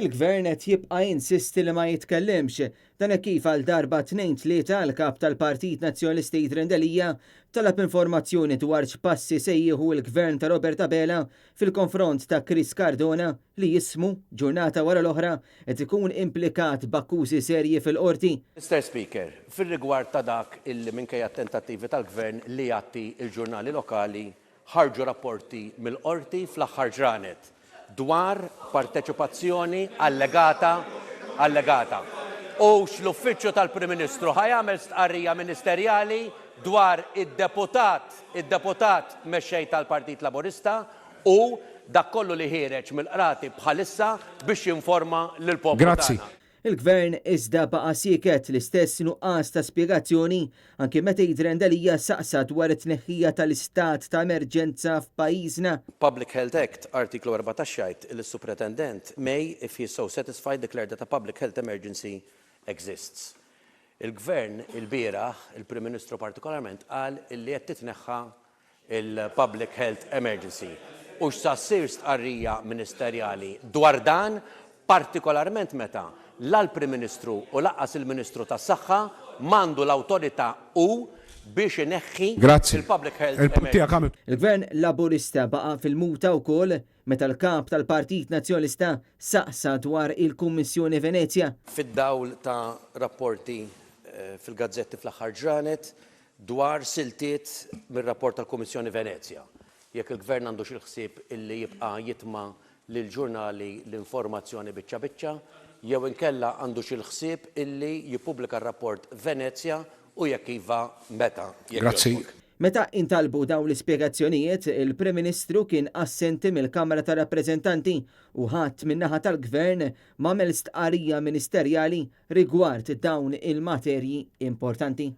Il-gvern qed jibqa' jinsisti li ma jitkellimx dan kif għal darba 2-3 l-kap tal-Partit Nazzjonalista Jidrendelija talab informazzjoni dwar x'passi se jieħu l-gvern ta' Robert Abela fil-konfront ta' Chris Cardona li jismu ġurnata wara l-oħra qed ikun implikat b'akkużi serji fil-qorti. Mr. Speaker, fil-rigward ta' dak minkejja tentattivi tal-gvern li jagħti il-ġurnali lokali ħarġu rapporti mill-qorti fl-aħħar ġranet dwar parteċipazzjoni allegata. U l-uffiċċju tal-Prim Ministru ħajamel stqarrija ministerjali dwar id-deputat mexxej tal-Partit Laburista u dak kollu li ħireġ mill-qrati bħalissa biex jinforma lill-poplu. Grazzi. Il-gvern iżda baqa' sieket l-istess nuqqas ta' spjegazzjoni anke meta Jidrendelija saqsa dwar it-tneħħija tal-istat ta' emerġenza f'pajjiżna. Public Health Act, artiklu 14 jgħid il-Superintendent may, if he is so satisfied, declare that a public health emergency exists. Il-gvern il-bieraħ, il-Prim Ministru partikolarment, qal li qed titneħħa il-Public Health Emergency. U x'sa ssir stqarrija ministerjali dwar dan, partikolarment meta l-Prim Ministru u laqqas il-Ministru tas-Saħħa mandu l-awtorità biex ineħħi il-Public Health Emergency. Il-Gvern Laburista baqa' fil-muta wkoll meta l-kap tal-Partit Nazzjonalista saqsa dwar il-Kummissjoni Venezja. Fid-dawl ta' rapporti fil-gazzetti fl-aħħar ġranet dwar siltiet mir-rapport tal-Kummissjoni Venezja. Jekk il-Gvern għandu xi ħsieb illi jibqa' jitma' lill-ġurnali l-informazzjoni biċċa jew inkella għandu xi ħsieb illi jippubblika r-rapport Venezja u jekk iva meta. Grazzi. Meta intalbu dawn l-ispjegazzjonijiet, il-Prim Ministru kien assenti mill-Kamra tar Rappreżentanti u ħadd min-naħa tal-Gvern m'għamel stqarrija ministerjali rigward dawn il-materji importanti.